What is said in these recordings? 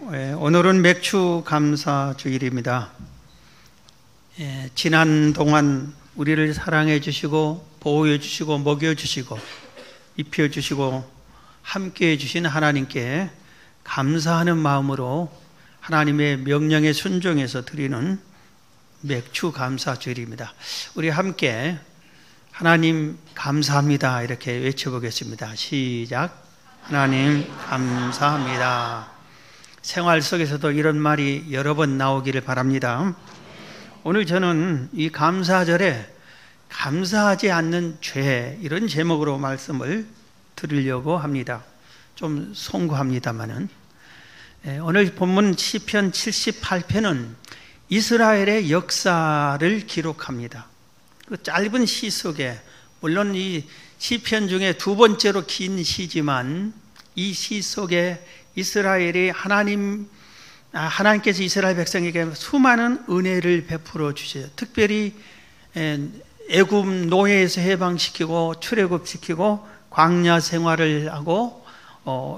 오늘은 맥주 감사 주일입니다. 지난 동안 우리를 사랑해 주시고 보호해 주시고 먹여 주시고 입혀 주시고 함께 해 주신 하나님께 감사하는 마음으로 하나님의 명령에 순종해서 드리는 맥주 감사 주일입니다. 우리 함께 하나님 감사합니다 이렇게 외쳐보겠습니다. 시작. 하나님 감사합니다. 생활 속에서도 이런 말이 여러 번 나오기를 바랍니다. 오늘 저는 이 감사절에 감사하지 않는 죄, 이런 제목으로 말씀을 드리려고 합니다. 좀 송구합니다만은. 오늘 본문 시편 78편은 이스라엘의 역사를 기록합니다. 그 짧은 시 속에, 물론 이 시편 중에 두 번째로 긴 시지만 이 시 속에 이스라엘이 하나님께서 이스라엘 백성에게 수많은 은혜를 베풀어 주셔요. 특별히 애굽 노예에서 해방시키고 출애굽시키고 광야 생활을 하고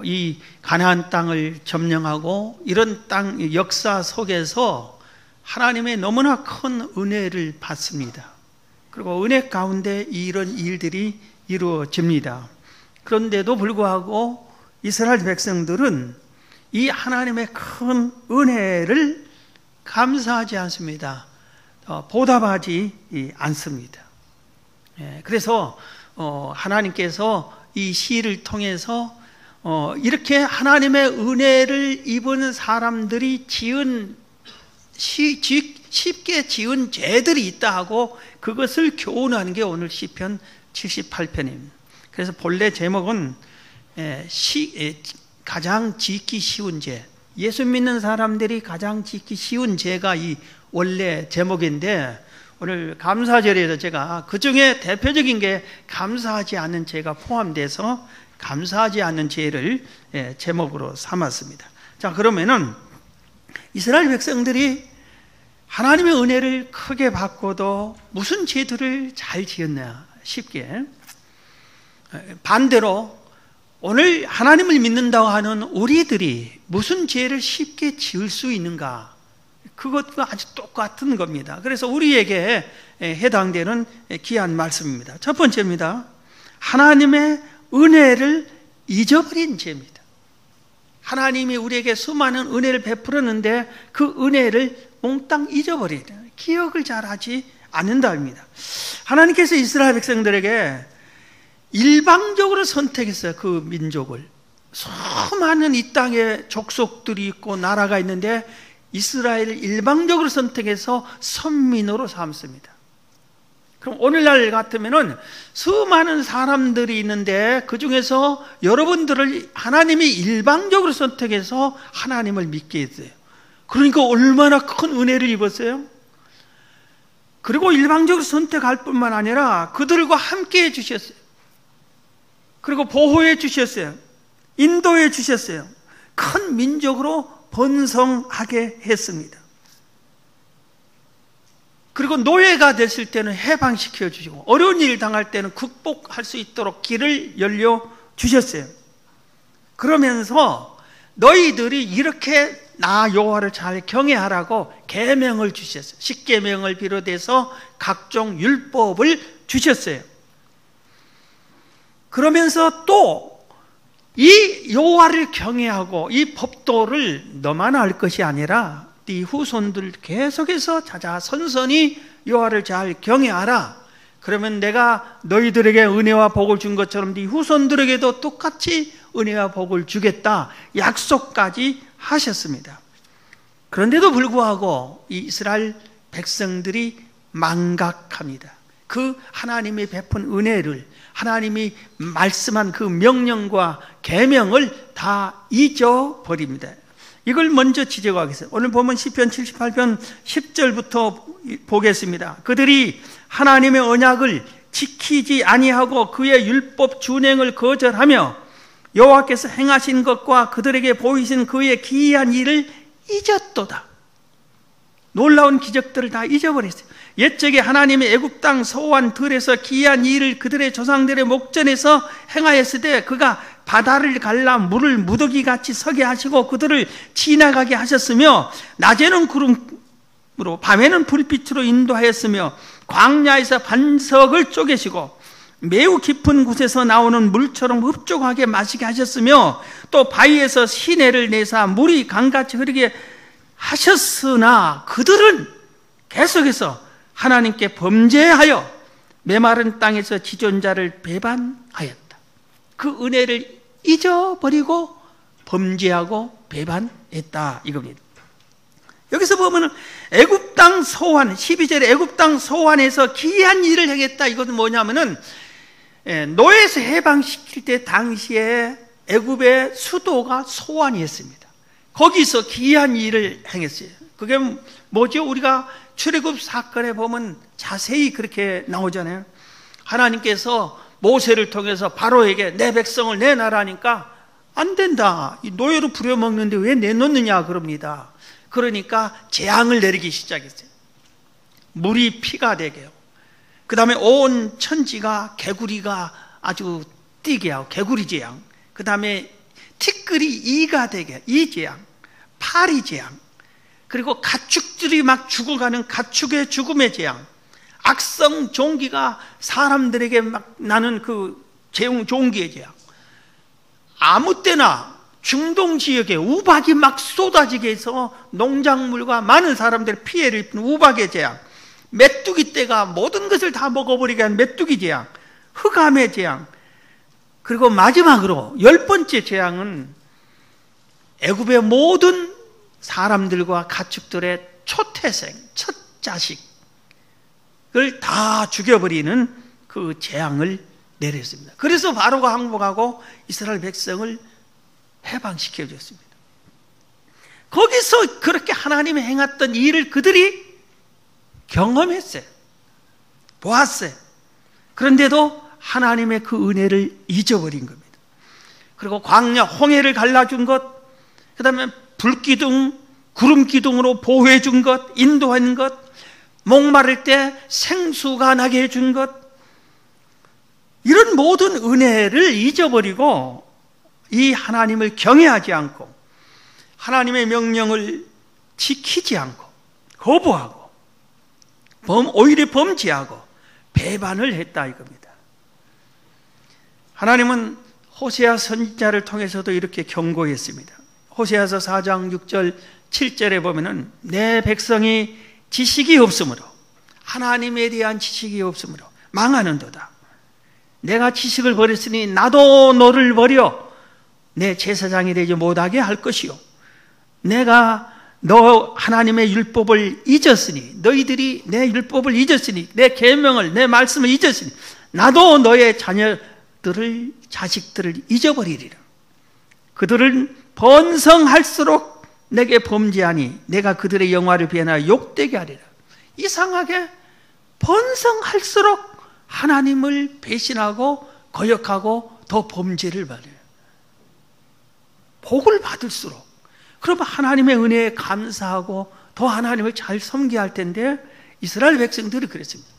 이 가나안 땅을 점령하고 이런 땅 역사 속에서 하나님의 너무나 큰 은혜를 받습니다. 그리고 은혜 가운데 이런 일들이 이루어집니다. 그런데도 불구하고 이스라엘 백성들은 이 하나님의 큰 은혜를 감사하지 않습니다. 보답하지 않습니다. 그래서 하나님께서 이 시를 통해서 이렇게 하나님의 은혜를 입은 사람들이 쉽게 지은 죄들이 있다 하고 그것을 교훈하는 게 오늘 시편 78편입니다. 그래서 본래 제목은 가장 짓기 쉬운 죄, 예수 믿는 사람들이 가장 짓기 쉬운 죄가 이 원래 제목인데, 오늘 감사절에서 제가 그 중에 대표적인 게 감사하지 않는 죄가 포함돼서 감사하지 않는 죄를 제목으로 삼았습니다. 자, 그러면은 이스라엘 백성들이 하나님의 은혜를 크게 받고도 무슨 죄들을 잘 지었냐? 쉽게 반대로 오늘 하나님을 믿는다고 하는 우리들이 무슨 죄를 쉽게 지을 수 있는가? 그것과 아주 똑같은 겁니다. 그래서 우리에게 해당되는 귀한 말씀입니다. 첫 번째입니다. 하나님의 은혜를 잊어버린 죄입니다. 하나님이 우리에게 수많은 은혜를 베풀었는데 그 은혜를 몽땅 잊어버리다, 기억을 잘하지 않는다입니다. 하나님께서 이스라엘 백성들에게 일방적으로 선택했어요. 그 민족을. 수많은 이 땅에 족속들이 있고 나라가 있는데 이스라엘을 일방적으로 선택해서 선민으로 삼습니다. 그럼 오늘날 같으면은 수많은 사람들이 있는데 그 중에서 여러분들을 하나님이 일방적으로 선택해서 하나님을 믿게 했어요. 그러니까 얼마나 큰 은혜를 입었어요? 그리고 일방적으로 선택할 뿐만 아니라 그들과 함께 해주셨어요. 그리고 보호해 주셨어요. 인도해 주셨어요. 큰 민족으로 번성하게 했습니다. 그리고 노예가 됐을 때는 해방시켜 주시고 어려운 일 당할 때는 극복할 수 있도록 길을 열려 주셨어요. 그러면서 너희들이 이렇게 나 여호와를 잘 경외하라고 계명을 주셨어요. 십계명을 비롯해서 각종 율법을 주셨어요. 그러면서 또 이 여호와를 경외하고 이 법도를 너만 알 것이 아니라 네 후손들 계속해서 찾아 선선히 여호와를 잘 경외하라. 그러면 내가 너희들에게 은혜와 복을 준 것처럼 네 후손들에게도 똑같이 은혜와 복을 주겠다 약속까지 하셨습니다. 그런데도 불구하고 이 이스라엘 백성들이 망각합니다. 그 하나님이 베푼 은혜를, 하나님이 말씀한 그 명령과 계명을 다 잊어버립니다. 이걸 먼저 지적하겠습니다. 오늘 보면 시편 78편 10절부터 보겠습니다. 그들이 하나님의 언약을 지키지 아니하고 그의 율법 준행을 거절하며 여호와께서 행하신 것과 그들에게 보이신 그의 기이한 일을 잊었도다. 놀라운 기적들을 다 잊어버렸어요. 옛적에 하나님의 애굽 땅 서호안 들에서 기이한 일을 그들의 조상들의 목전에서 행하였을 때 그가 바다를 갈라 물을 무더기같이 서게 하시고 그들을 지나가게 하셨으며 낮에는 구름으로 밤에는 불빛으로 인도하였으며 광야에서 반석을 쪼개시고 매우 깊은 곳에서 나오는 물처럼 흡족하게 마시게 하셨으며 또 바위에서 시내를 내사 물이 강같이 흐르게 하셨으나 그들은 계속해서 하나님께 범죄하여 메마른 땅에서 지존자를 배반하였다. 그 은혜를 잊어버리고 범죄하고 배반했다 이겁니다. 여기서 보면 애굽 땅 소환 12절에 애굽 땅 소환에서 기이한 일을 행했다. 이것은 뭐냐면은 노예에서 해방시킬 때 당시에 애굽의 수도가 소환이었습니다. 거기서 기이한 일을 행했어요. 그게 뭐죠? 우리가 출애굽 사건에 보면 자세히 그렇게 나오잖아요. 하나님께서 모세를 통해서 바로에게 내 백성을 내놔라니까 안 된다. 이 노예로 부려먹는데 왜 내놓느냐 그럽니다. 그러니까 재앙을 내리기 시작했어요. 물이 피가 되게요. 그 다음에 온 천지가 개구리가 아주 뛰게 하고 개구리 재앙. 그 다음에 티끌이 이가 되게 이 재앙. 파리 재앙. 그리고 가축들이 막 죽어가는 가축의 죽음의 재앙. 악성 종기가 사람들에게 막 나는 그 종기의 재앙. 아무 때나 중동 지역에 우박이 막 쏟아지게 해서 농작물과 많은 사람들의 피해를 입는 우박의 재앙. 메뚜기 떼가 모든 것을 다 먹어버리게 한 메뚜기 재앙. 흑암의 재앙. 그리고 마지막으로 10번째 재앙은 애굽의 모든 사람들과 가축들의 초태생, 첫 자식을 다 죽여버리는 그 재앙을 내렸습니다. 그래서 바로가 항복하고 이스라엘 백성을 해방시켜 줬습니다. 거기서 그렇게 하나님이 행했던 일을 그들이 경험했어요. 보았어요. 그런데도 하나님의 그 은혜를 잊어버린 겁니다. 그리고 광야 홍해를 갈라준 것, 그 다음에 불기둥, 구름기둥으로 보호해 준 것, 인도한 것, 목마를 때 생수가 나게 해준 것, 이런 모든 은혜를 잊어버리고 이 하나님을 경외하지 않고 하나님의 명령을 지키지 않고 거부하고 오히려 범죄하고 배반을 했다 이겁니다. 하나님은 호세아 선지자를 통해서도 이렇게 경고했습니다. 호세아서 4장 6절 7절에 보면은 내 백성이 지식이 없으므로 하나님에 대한 지식이 없으므로 망하는도다. 내가 지식을 버렸으니 나도 너를 버려 내 제사장이 되지 못하게 할 것이요 내가 너 하나님의 율법을 잊었으니 너희들이 내 율법을 잊었으니 내 계명을 내 말씀을 잊었으니 나도 너의 자녀들을 자식들을 잊어버리리라. 그들은 번성할수록 내게 범죄하니 내가 그들의 영화를 비하여 욕되게 하리라. 이상하게 번성할수록 하나님을 배신하고 거역하고 더 범죄를 받아요. 복을 받을수록 그러면 하나님의 은혜에 감사하고 더 하나님을 잘 섬겨야 할 텐데 이스라엘 백성들이 그랬습니다.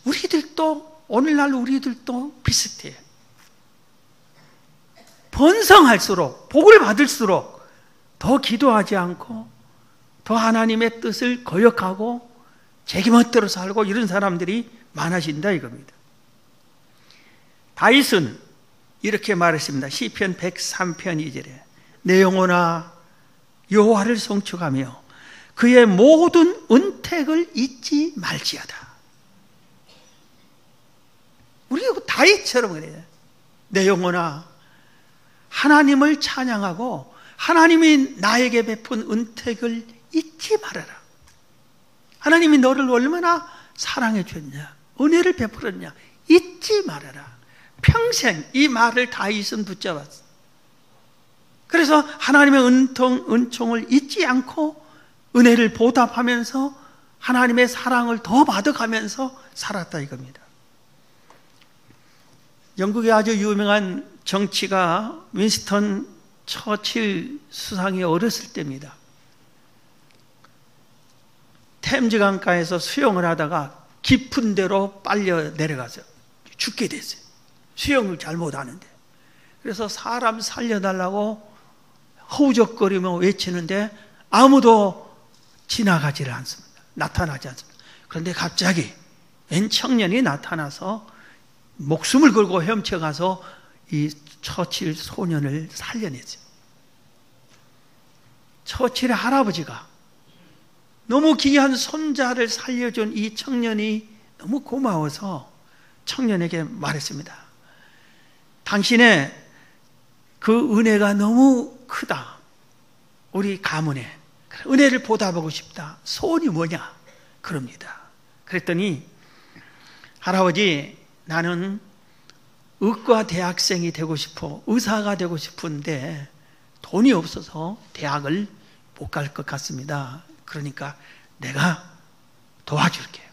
우리들도 오늘날 우리들도 비슷해요. 번성할수록 복을 받을수록 더 기도하지 않고 더 하나님의 뜻을 거역하고 자기멋대로 살고 이런 사람들이 많아진다 이겁니다. 다윗은 이렇게 말했습니다. 시편 103편 2절에 내 영혼아 여호와를 송축하며 그의 모든 은택을 잊지 말지어다. 우리가 다윗처럼 그래요. 내 영혼아 하나님을 찬양하고 하나님이 나에게 베푼 은택을 잊지 말아라. 하나님이 너를 얼마나 사랑해 줬냐, 은혜를 베풀었냐 잊지 말아라. 평생 이 말을 다윗은 붙잡았어. 그래서 하나님의 은총을 잊지 않고 은혜를 보답하면서 하나님의 사랑을 더 받아가면서 살았다 이겁니다. 영국의 아주 유명한 정치가 윈스턴 처칠 수상이 어렸을 때입니다. 템즈 강가에서 수영을 하다가 깊은 데로 빨려 내려가서 죽게 됐어요. 수영을 잘 못하는데. 그래서 사람 살려달라고 허우적거리며 외치는데 아무도 지나가지를 않습니다. 나타나지 않습니다. 그런데 갑자기 웬 청년이 나타나서 목숨을 걸고 헤엄쳐가서 이 처칠 소년을 살려냈어요. 처칠의 할아버지가 너무 귀한 손자를 살려준 이 청년이 너무 고마워서 청년에게 말했습니다. 당신의 그 은혜가 너무 크다. 우리 가문에 은혜를 보답하고 싶다. 소원이 뭐냐? 그럽니다. 그랬더니 할아버지, 나는 의과 대학생이 되고 싶어. 의사가 되고 싶은데 돈이 없어서 대학을 못 갈 것 같습니다. 그러니까 내가 도와줄게요.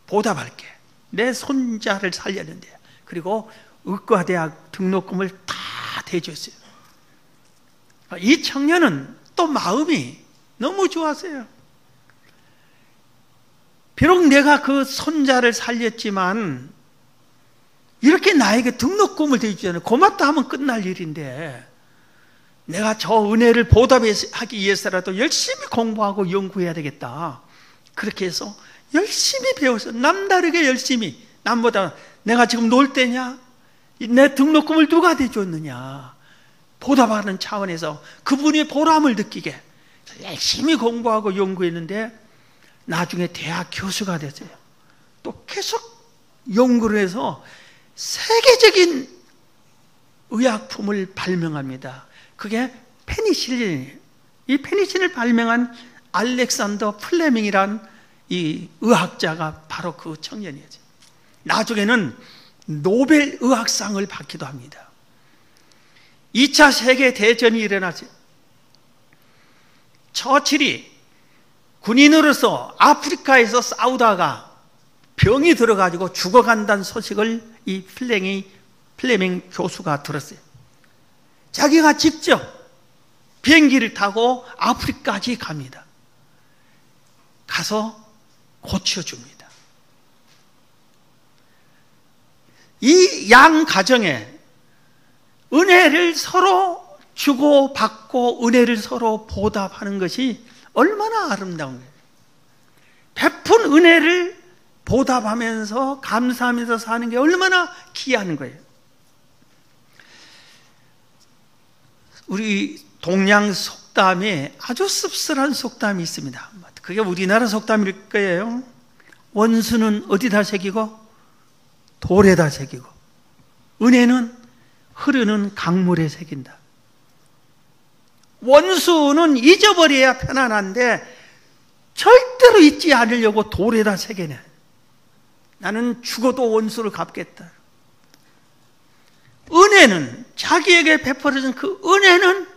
보답할게. 내 손자를 살렸는데. 그리고 의과대학 등록금을 다 대줬어요. 이 청년은 또 마음이 너무 좋았어요. 비록 내가 그 손자를 살렸지만 이렇게 나에게 등록금을 대주잖아요. 고맙다 하면 끝날 일인데 내가 저 은혜를 보답하기 위해서라도 열심히 공부하고 연구해야 되겠다. 그렇게 해서 열심히 배워서 남다르게 열심히, 남보다 내가 지금 놀 때냐? 내 등록금을 누가 대줬느냐? 보답하는 차원에서 그분의 보람을 느끼게 열심히 공부하고 연구했는데 나중에 대학 교수가 됐어요. 또 계속 연구를 해서 세계적인 의약품을 발명합니다. 그게 페니실린이에요. 이 페니실린을 발명한 알렉산더 플레밍이란 이 의학자가 바로 그 청년이었죠. 나중에는 노벨 의학상을 받기도 합니다. 2차 세계대전이 일어났어요. 처칠이 군인으로서 아프리카에서 싸우다가 병이 들어가지고 죽어간다는 소식을 이 플레밍 교수가 들었어요. 자기가 직접 비행기를 타고 아프리카까지 갑니다. 가서 고쳐줍니다. 이 양 가정에 은혜를 서로 주고받고 은혜를 서로 보답하는 것이 얼마나 아름다운 거예요. 베푼 은혜를 보답하면서 감사하면서 사는 게 얼마나 귀한 거예요. 우리 동양 속담에 아주 씁쓸한 속담이 있습니다. 그게 우리나라 속담일 거예요. 원수는 어디다 새기고 돌에다 새기고 은혜는 흐르는 강물에 새긴다. 원수는 잊어버려야 편안한데 절대로 잊지 않으려고 돌에다 새겨내. 나는 죽어도 원수를 갚겠다. 은혜는, 자기에게 베풀어진 그 은혜는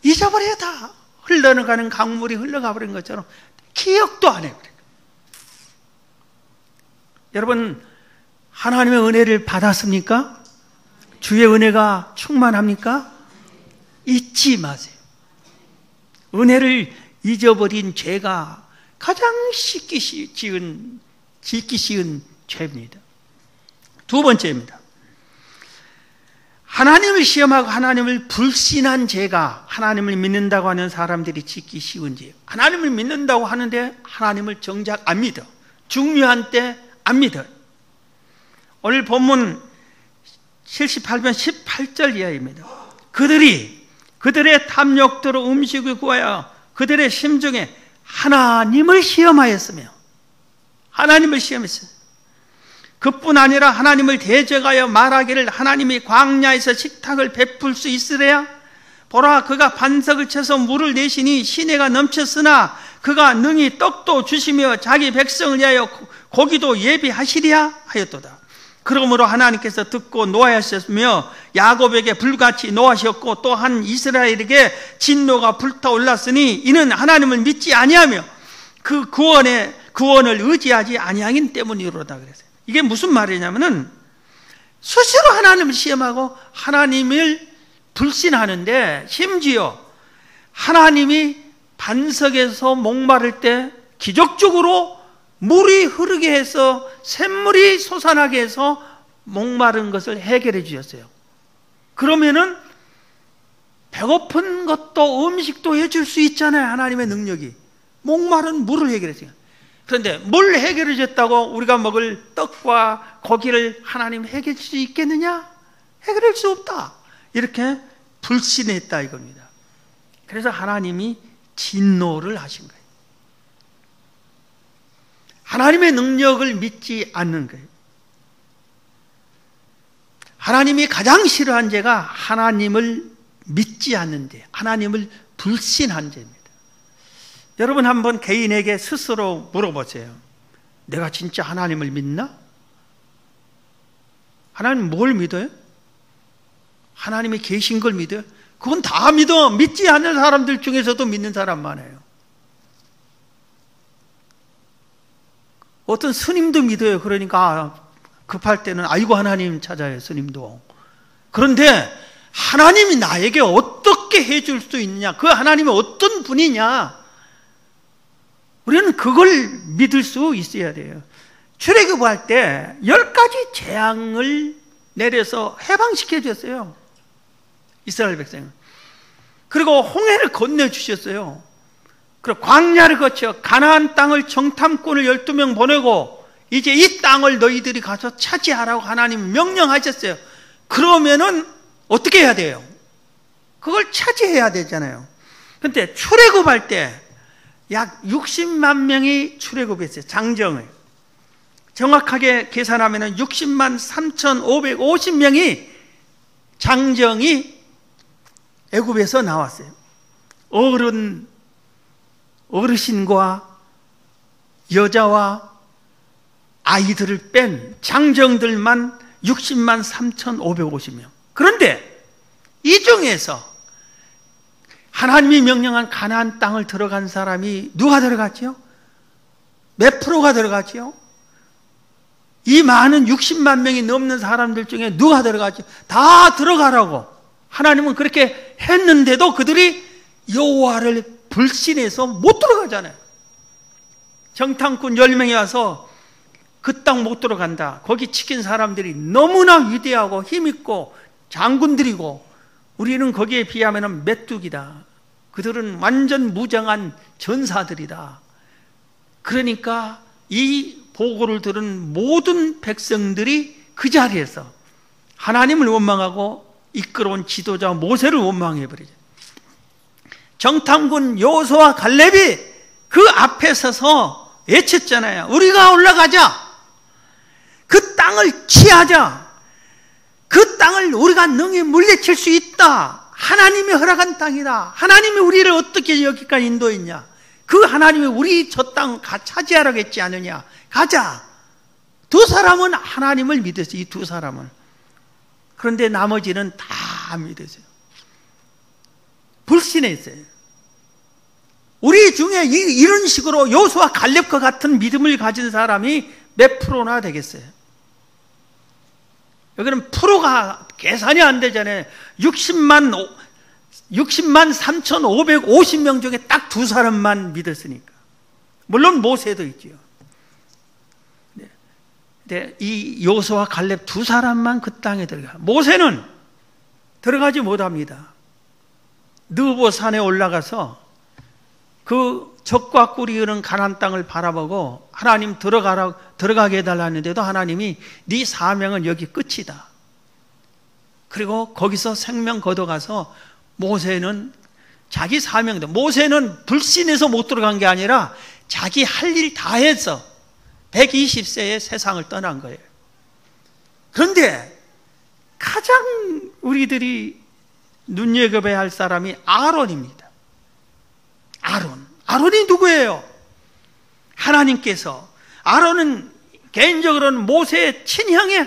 잊어버려야 다. 흘러가는 강물이 흘러가 버린 것처럼 기억도 안 해요. 여러분, 하나님의 은혜를 받았습니까? 주의 은혜가 충만합니까? 잊지 마세요. 은혜를 잊어버린 죄가 가장 짓기 쉬운 죄입니다. 두 번째입니다. 하나님을 시험하고 하나님을 불신한 죄가 하나님을 믿는다고 하는 사람들이 짓기 쉬운 죄예요. 하나님을 믿는다고 하는데 하나님을 정작 안 믿어. 중요한 때 안 믿어요. 오늘 본문 78편 18절 이하입니다. 그들의 탐욕대로 음식을 구하여 그들의 심중에 하나님을 시험하였으며 하나님을 시험했어요. 그뿐 아니라 하나님을 대적하여 말하기를 하나님이 광야에서 식탁을 베풀 수 있으랴? 보라, 그가 반석을 쳐서 물을 내시니 시내가 넘쳤으나 그가 능히 떡도 주시며 자기 백성을 위하여 고기도 예비하시랴 하였도다. 그러므로 하나님께서 듣고 노하셨으며 야곱에게 불같이 노하셨고 또한 이스라엘에게 진노가 불타올랐으니 이는 하나님을 믿지 아니하며 그 구원을 의지하지 아니하긴 때문이로다 그랬어요. 이게 무슨 말이냐면은 수시로 하나님을 시험하고 하나님을 불신하는데 심지어 하나님이 반석에서 목마를 때 기적적으로 물이 흐르게 해서 샘물이 솟아나게 해서 목마른 것을 해결해 주셨어요. 그러면은 배고픈 것도 음식도 해줄 수 있잖아요. 하나님의 능력이. 목마른 물을 해결했어요. 그런데 물 해결해 줬다고 우리가 먹을 떡과 고기를 하나님 해결할 수 있겠느냐? 해결할 수 없다. 이렇게 불신했다 이겁니다. 그래서 하나님이 진노를 하신 거예요. 하나님의 능력을 믿지 않는 거예요. 하나님이 가장 싫어한 죄가 하나님을 믿지 않는 죄, 하나님을 불신한 죄입니다. 여러분 한번 개인에게 스스로 물어보세요. 내가 진짜 하나님을 믿나? 하나님 뭘 믿어요? 하나님이 계신 걸 믿어요? 그건 다 믿어. 믿지 않는 사람들 중에서도 믿는 사람 많아요. 어떤 스님도 믿어요. 그러니까 급할 때는 아이고 하나님 찾아요. 스님도. 그런데 하나님이 나에게 어떻게 해줄 수 있느냐, 그 하나님이 어떤 분이냐, 우리는 그걸 믿을 수 있어야 돼요. 출애굽할 때 10가지 재앙을 내려서 해방시켜 줬어요. 이스라엘 백성을. 그리고 홍해를 건네주셨어요. 그리고 광야를 거쳐 가나안 땅을 정탐꾼을 12명 보내고 이제 이 땅을 너희들이 가서 차지하라고 하나님 명령하셨어요. 그러면은 어떻게 해야 돼요? 그걸 차지해야 되잖아요. 근데 출애굽할 때 약 60만 명이 출애굽했어요. 장정을. 정확하게 계산하면 60만 3,550명이 장정이 애굽에서 나왔어요. 어르신과 여자와 아이들을 뺀 장정들만 60만 3,550명. 그런데 이 중에서 하나님이 명령한 가나안 땅을 들어간 사람이 누가 들어갔죠? 몇 프로가 들어갔죠? 이 많은 60만 명이 넘는 사람들 중에 누가 들어갔죠? 다 들어가라고 하나님은 그렇게 했는데도 그들이 여호와를 불신해서 못 들어가잖아요. 정탐꾼 10명이 와서 그 땅 못 들어간다. 거기 지킨 사람들이 너무나 위대하고 힘있고 장군들이고 우리는 거기에 비하면 메뚜기다. 그들은 완전 무장한 전사들이다. 그러니까 이 보고를 들은 모든 백성들이 그 자리에서 하나님을 원망하고 이끌어온 지도자 모세를 원망해버리죠. 정탐군 여호수아와 갈렙이 그 앞에 서서 외쳤잖아요. 우리가 올라가자. 그 땅을 취하자. 그 땅을 우리가 능히 물리칠 수 있다. 하나님이 허락한 땅이다. 하나님이 우리를 어떻게 여기까지 인도했냐. 그 하나님이 우리 저 땅 차지하라고 했지 않느냐. 가자. 두 사람은 하나님을 믿었어요. 이 두 사람은. 그런데 나머지는 다 믿었어요. 불신했어요. 우리 중에 이런 식으로 여호수아 갈렙과 같은 믿음을 가진 사람이 몇 프로나 되겠어요? 여기는 프로가 계산이 안 되잖아요. 60만 3,550명 중에 딱 두 사람만 믿었으니까. 물론 모세도 있지요. 근데 이 여호수아와 갈렙 두 사람만 그 땅에 들어가. 모세는 들어가지 못합니다. 느보 산에 올라가서 그 적과 꿀이 흐르는 가나안 땅을 바라보고 하나님 들어가게 해달라는데도 하나님이 네 사명은 여기 끝이다. 그리고 거기서 생명 걷어가서 모세는 자기 사명도, 모세는 불신해서 못 들어간 게 아니라 자기 할 일 다 해서 120세에 세상을 떠난 거예요. 그런데 가장 우리들이 눈여겨봐야 할 사람이 아론입니다. 아론이 누구예요? 하나님께서, 아론은 개인적으로는 모세의 친형이에요.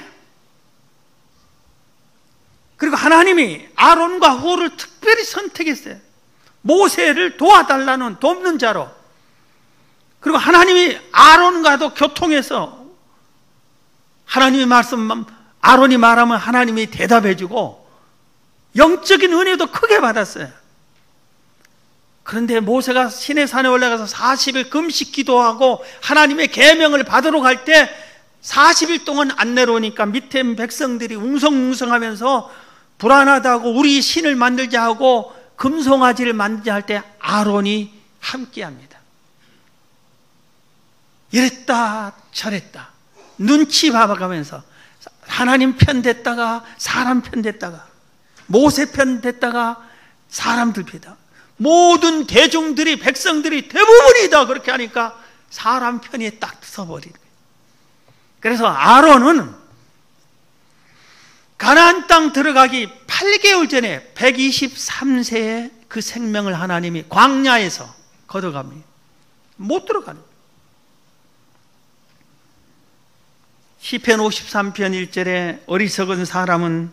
그리고 하나님이 아론과 홀을 특별히 선택했어요. 모세를 도와달라는 돕는 자로. 그리고 하나님이 아론과도 교통해서 하나님의 말씀, 아론이 말하면 하나님이 대답해주고 영적인 은혜도 크게 받았어요. 그런데 모세가 시내산에 올라가서 40일 금식 기도하고 하나님의 계명을 받으러 갈 때 40일 동안 안 내려오니까 밑에 백성들이 웅성웅성하면서 불안하다고 우리 신을 만들자 하고 금송아지를 만들자 할 때 아론이 함께합니다. 이랬다 저랬다 눈치 봐가면서 하나님 편 됐다가 사람 편 됐다가 모세 편 됐다가 사람들 편이다. 모든 대중들이 백성들이 대부분이 다 그렇게 하니까 사람 편이 딱 서버리는 거예요. 그래서 아론은 가나안 땅 들어가기 8개월 전에 123세에 그 생명을 하나님이 광야에서 걷어갑니다. 못 들어가는 거예요. 시편 53편 1절에 어리석은 사람은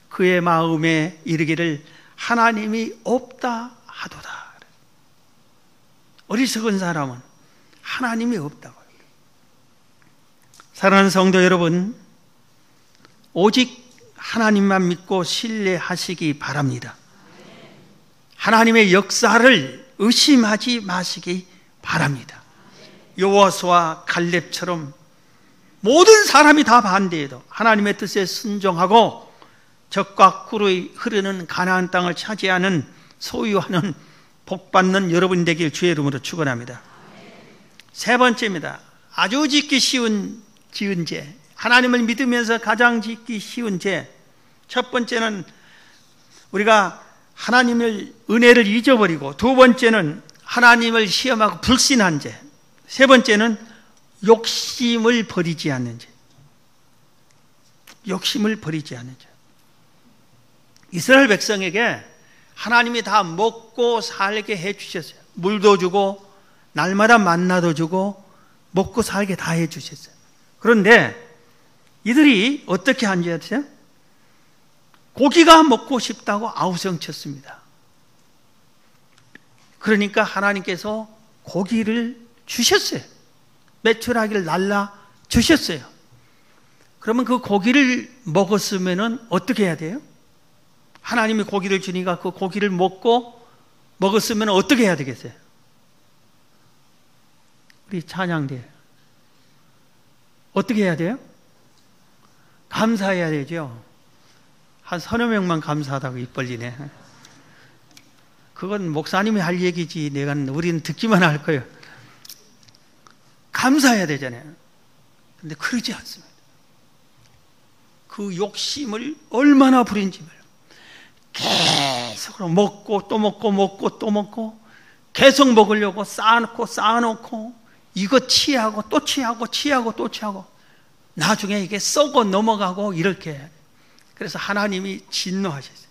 그의 마음에 이르기를 하나님이 없다 하도다. 어리석은 사람은 하나님이 없다고. 사랑하는 성도 여러분, 오직 하나님만 믿고 신뢰하시기 바랍니다. 하나님의 역사를 의심하지 마시기 바랍니다. 여호수아와 갈렙처럼 모든 사람이 다 반대해도 하나님의 뜻에 순종하고 적과 꿀이 흐르는 가나안 땅을 차지하는 소유하는 복받는 여러분 되길 주의 이름으로 축원합니다. 세 번째입니다. 아주 짓기 쉬운 지은 죄, 하나님을 믿으면서 가장 짓기 쉬운 죄. 첫 번째는 우리가 하나님의 은혜를 잊어버리고, 두 번째는 하나님을 시험하고 불신한 죄, 세 번째는 욕심을 버리지 않는 죄. 욕심을 버리지 않는 죄. 이스라엘 백성에게 하나님이 다 먹고 살게 해주셨어요. 물도 주고 날마다 만나도 주고 먹고 살게 다 해주셨어요. 그런데 이들이 어떻게 한지 아세요? 고기가 먹고 싶다고 아우성쳤습니다. 그러니까 하나님께서 고기를 주셨어요. 메추라기를 날라 주셨어요. 그러면 그 고기를 먹었으면 어떻게 해야 돼요? 하나님이 고기를 주니까 그 고기를 먹었으면 어떻게 해야 되겠어요? 우리 찬양대 어떻게 해야 돼요? 감사해야 되죠. 한 서너 명만 감사하다고 입 벌리네. 그건 목사님이 할 얘기지 우리는 듣기만 할 거예요. 감사해야 되잖아요. 근데 그러지 않습니다. 그 욕심을 얼마나 부린지 몰라요. 계속 먹고 또 먹고 계속 먹으려고 쌓아놓고 이거 취하고 또 취하고 또 취하고 나중에 이게 썩어 넘어가고 이렇게 해야 돼요. 그래서 하나님이 진노하셨어요.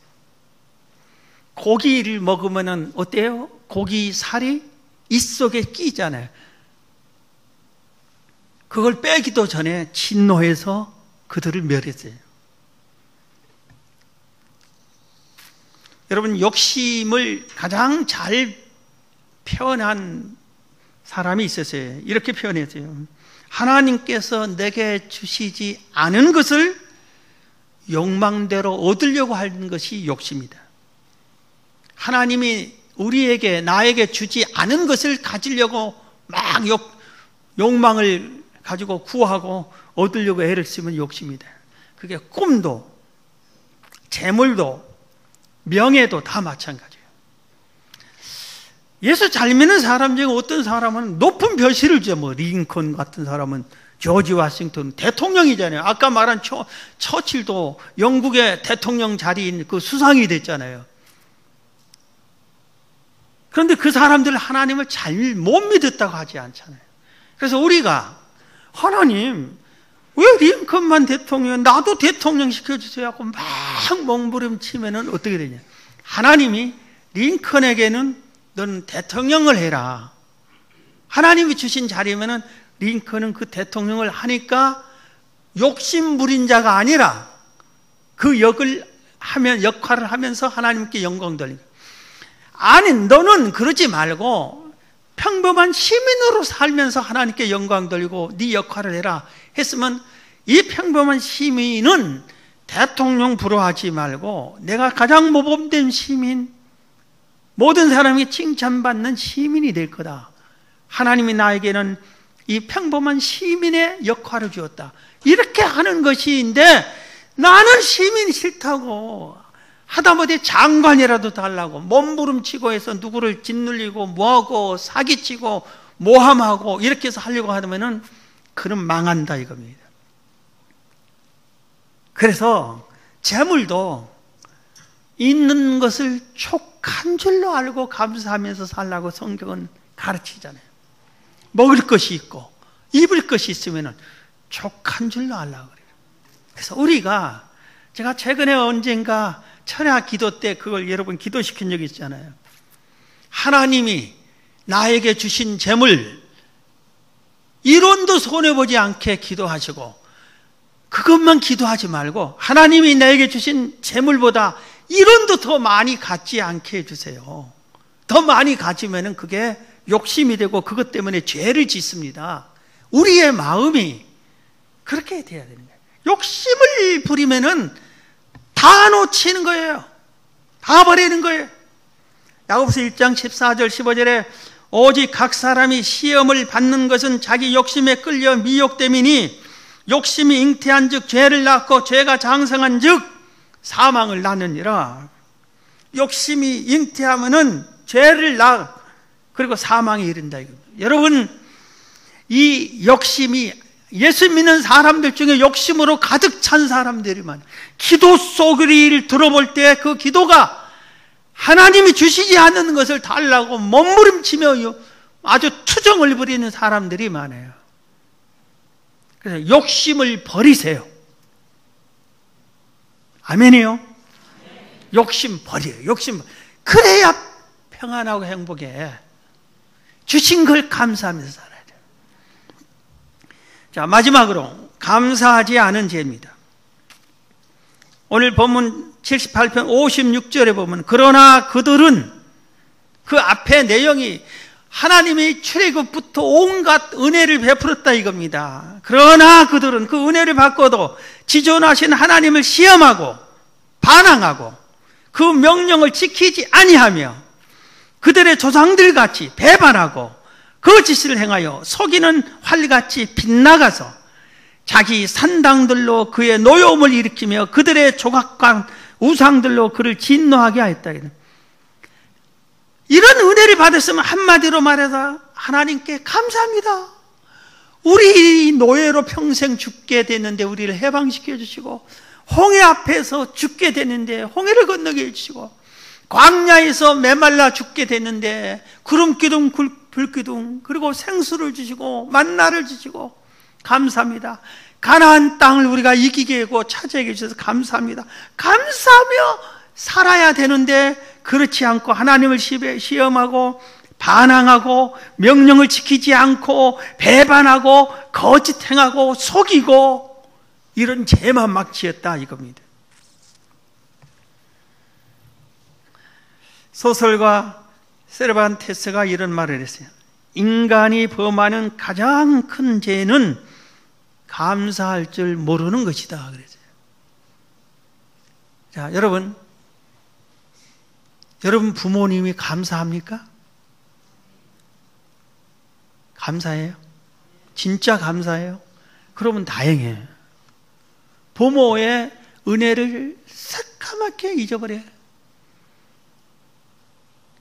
고기를 먹으면 어때요? 고기 살이 입 속에 끼잖아요. 그걸 빼기도 전에 진노해서 그들을 멸했어요. 여러분, 욕심을 가장 잘 표현한 사람이 있었어요. 이렇게 표현했어요. 하나님께서 내게 주시지 않은 것을 욕망대로 얻으려고 하는 것이 욕심이다. 하나님이 나에게 주지 않은 것을 가지려고 막 욕망을 가지고 구하고 얻으려고 애를 쓰면 욕심이다. 그게 꿈도, 재물도, 명예도 다 마찬가지예요. 예수 잘 믿는 사람 중에 어떤 사람은 높은 벼슬을 줘. 링컨 같은 사람은 조지 워싱턴 대통령이잖아요. 아까 말한 처칠도 영국의 대통령 자리인 그 수상이 됐잖아요. 그런데 그 사람들 하나님을 잘 못 믿었다고 하지 않잖아요. 그래서 우리가 하나님 왜 링컨만 대통령, 나도 대통령 시켜주세요 하고 막 몸부림치면 어떻게 되냐. 하나님이 링컨에게는 넌 대통령을 해라. 하나님이 주신 자리면은 링컨은 그 대통령을 하니까 욕심 부린 자가 아니라 그 역할을 하면서 하나님께 영광 돌리고. 아니, 너는 그러지 말고 평범한 시민으로 살면서 하나님께 영광 돌리고 네 역할을 해라 했으면, 이 평범한 시민은 대통령 부러워하지 말고 내가 가장 모범된 시민, 모든 사람이 칭찬받는 시민이 될 거다. 하나님이 나에게는 이 평범한 시민의 역할을 주었다. 이렇게 하는 것인데 나는 시민이 싫다고, 하다못해 장관이라도 달라고 몸부림치고 해서 누구를 짓눌리고 뭐하고 사기치고 모함하고 이렇게 해서 하려고 하면은 그는 망한다 이겁니다. 그래서 재물도 있는 것을 족한 줄로 알고 감사하면서 살라고 성경은 가르치잖아요. 먹을 것이 있고 입을 것이 있으면 족한 줄로 알라고 그래요. 그래서 우리가, 제가 최근에 언젠가 철야 기도 때 그걸 여러분 기도시킨 적이 있잖아요. 하나님이 나에게 주신 재물 1원도 손해보지 않게 기도하시고, 그것만 기도하지 말고 하나님이 나에게 주신 재물보다 1원도 더 많이 갖지 않게 해주세요. 더 많이 가지면 그게 욕심이 되고 그것 때문에 죄를 짓습니다. 우리의 마음이 그렇게 돼야 되는 거예요. 욕심을 부리면은 다 놓치는 거예요. 다 버리는 거예요. 야고보서 1장 14절 15절에 오직 각 사람이 시험을 받는 것은 자기 욕심에 끌려 미혹됨이니 욕심이 잉태한 즉 죄를 낳고 죄가 장성한 즉 사망을 낳느니라. 욕심이 잉태하면은 죄를 낳아 그리고 사망에 이른다. 여러분, 이 욕심이, 예수 믿는 사람들 중에 욕심으로 가득 찬 사람들이 많아요. 기도 소리를 들어볼 때 그 기도가 하나님이 주시지 않는 것을 달라고 몸부림치며 아주 투정을 부리는 사람들이 많아요. 그래서 욕심을 버리세요. 아멘이요? 욕심 버려요. 욕심. 그래야 평안하고 행복해. 주신 걸 감사하면서 살아야 돼요. 자, 마지막으로 감사하지 않은 죄입니다. 오늘 본문 78편 56절에 보면 그러나 그들은, 그 앞에 내용이 하나님이 출애굽부터 온갖 은혜를 베풀었다 이겁니다. 그러나 그들은 그 은혜를 받고도 지존하신 하나님을 시험하고 반항하고 그 명령을 지키지 아니하며 그들의 조상들같이 배반하고 거짓을 행하여 속이는 활같이 빗나가서 자기 산당들로 그의 노여움을 일으키며 그들의 조각과 우상들로 그를 진노하게 하였다. 이런 은혜를 받았으면 한마디로 말해서 하나님께 감사합니다. 우리 노예로 평생 죽게 됐는데 우리를 해방시켜 주시고, 홍해 앞에서 죽게 됐는데 홍해를 건너게 해주시고, 광야에서 메말라 죽게 됐는데 구름기둥 불기둥 그리고 생수를 주시고 만나를 주시고 감사합니다. 가나안 땅을 우리가 이기게 하고 차지하게 해주셔서 감사합니다. 감사하며 살아야 되는데 그렇지 않고 하나님을 시험하고 반항하고 명령을 지키지 않고 배반하고 거짓 행하고 속이고 이런 죄만 막 지었다 이겁니다. 소설가 세르반테스가 이런 말을 했어요. 인간이 범하는 가장 큰 죄는 감사할 줄 모르는 것이다 그랬어요. 자, 여러분 부모님이 감사합니까? 감사해요? 진짜 감사해요? 그러면 다행이에요. 부모의 은혜를 새까맣게 잊어버려요.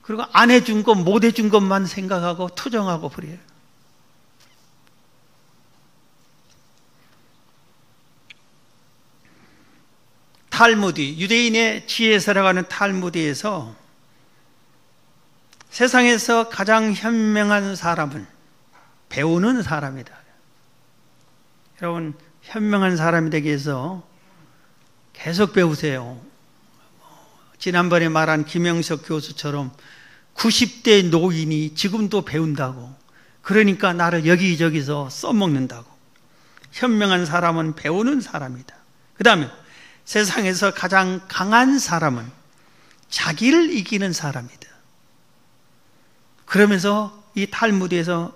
그리고 안 해준 것, 못 해준 것만 생각하고 투정하고 버려요. 탈무드, 유대인의 지혜서라고 하는 탈무드에서 세상에서 가장 현명한 사람은 배우는 사람이다. 여러분, 현명한 사람이 되기 위해서 계속 배우세요. 지난번에 말한 김영석 교수처럼 90대 노인이 지금도 배운다고. 그러니까 나를 여기저기서 써먹는다고. 현명한 사람은 배우는 사람이다. 그 다음에 세상에서 가장 강한 사람은 자기를 이기는 사람이다. 그러면서 이 탈무드에서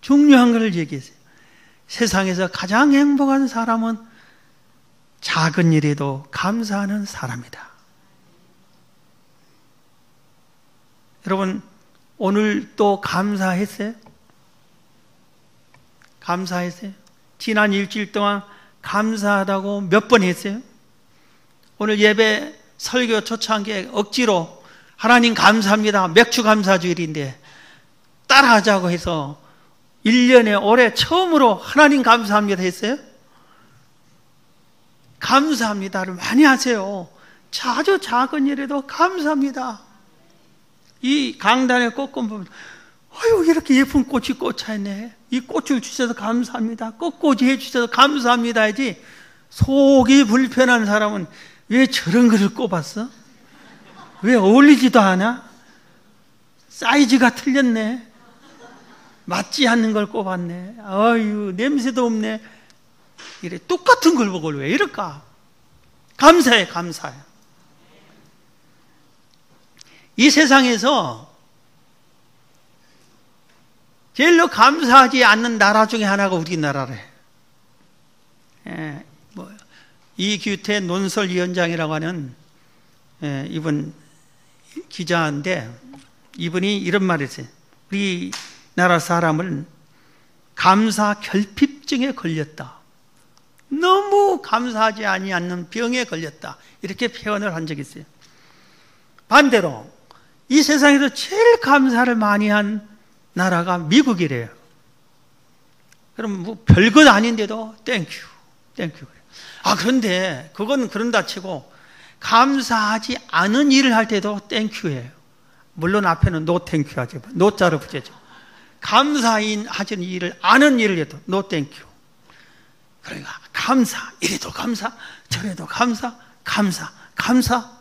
중요한 것을 얘기했어요. 세상에서 가장 행복한 사람은 작은 일에도 감사하는 사람이다. 여러분, 오늘 또 감사했어요? 감사했어요? 지난 일주일 동안 감사하다고 몇 번 했어요? 오늘 예배 설교 초청한 게 억지로 하나님 감사합니다. 맥주 감사주일인데 따라하자고 해서 1년에 올해 처음으로 하나님 감사합니다 했어요? 감사합니다를 많이 하세요. 아주 작은 일에도 감사합니다. 이 강단의 꽃꽃 보면 아유 이렇게 예쁜 꽃이 꽂혀있네. 이 꽃을 주셔서 감사합니다. 꽃꽂이 해주셔서 감사합니다 하지. 속이 불편한 사람은 왜 저런 거를 꼽았어? 왜 어울리지도 않아? 사이즈가 틀렸네. 맞지 않는 걸 꼽았네. 아유 냄새도 없네. 이래 똑같은 걸 보고 왜 이럴까? 감사해, 감사해. 이 세상에서 제일로 감사하지 않는 나라 중에 하나가 우리나라래. 이규태 논설위원장이라고 하는 이분 기자인데 이분이 이런 말을 했어요. 우리나라 사람은 감사 결핍증에 걸렸다. 너무 감사하지 않는 병에 걸렸다. 이렇게 표현을 한 적이 있어요. 반대로 이 세상에서 제일 감사를 많이 한 나라가 미국이래요. 그럼 뭐 별것 아닌데도 땡큐, 땡큐. 그런데 그건 그런다 치고 감사하지 않은 일을 할 때도 땡큐예요. 물론 앞에는 노 땡큐 하죠. 노자로 붙여죠. 감사하지 일을 아는 일을 해도 노 땡큐. 그러니까 감사, 이래도 감사, 저래도 감사, 감사, 감사.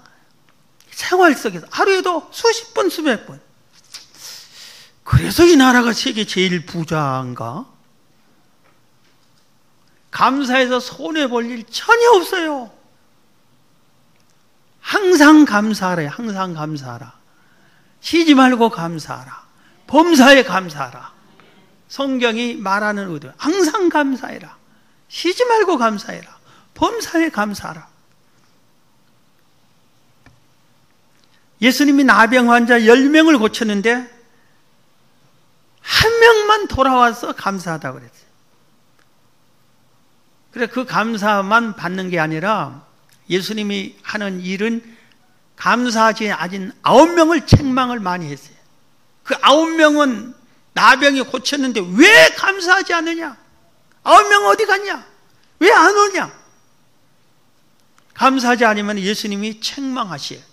생활 속에서 하루에도 수십 번, 수백 번. 그래서 이 나라가 세계 제일 부자인가? 감사해서 손해볼 일 전혀 없어요. 항상 감사하라. 항상 감사하라. 쉬지 말고 감사하라. 범사에 감사하라. 성경이 말하는 의도. 항상 감사해라. 쉬지 말고 감사해라. 범사에 감사하라. 예수님이 나병 환자 10명을 고쳤는데 한 명만 돌아와서 감사하다고 그랬어요. 그래 그 감사만 받는 게 아니라 예수님이 하는 일은 감사하지 않은 9명을 책망을 많이 했어요. 그 9명은 나병이 고쳤는데 왜 감사하지 않느냐? 9명 어디 갔냐? 왜 안 오냐? 감사하지 않으면 예수님이 책망하시에요.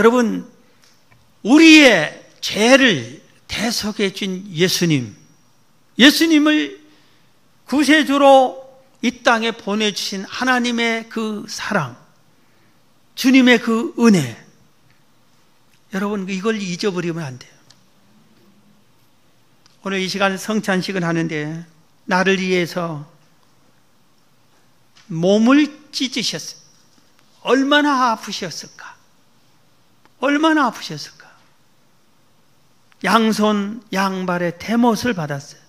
여러분, 우리의 죄를 대속해 준 예수님을 구세주로 이 땅에 보내주신 하나님의 그 사랑, 주님의 그 은혜, 여러분 이걸 잊어버리면 안 돼요. 오늘 이 시간 성찬식을 하는데 나를 위해서 몸을 찢으셨어요. 얼마나 아프셨을까? 얼마나 아프셨을까? 양손 양발에 대못을 받았어요.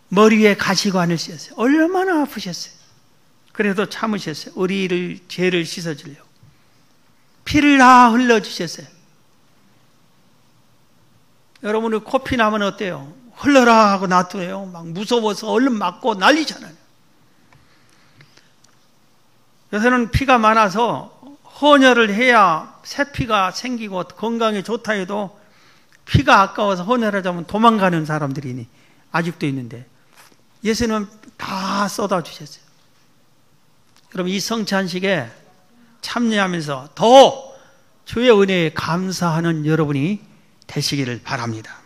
머리에 가시관을 씌웠어요. 얼마나 아프셨어요. 그래도 참으셨어요. 우리를 죄를 씻어주려고 피를 다 흘러주셨어요. 여러분이 코피 나면 어때요? 흘러라 하고 놔둬요. 막 무서워서 얼른 맞고 난리잖아요. 요새는 피가 많아서 헌혈을 해야 새 피가 생기고 건강에 좋다 해도 피가 아까워서 헌혈하자면 도망가는 사람들이 아직도 있는데 예수님은 다 쏟아주셨어요. 그럼 이 성찬식에 참여하면서 더 주의 은혜에 감사하는 여러분이 되시기를 바랍니다.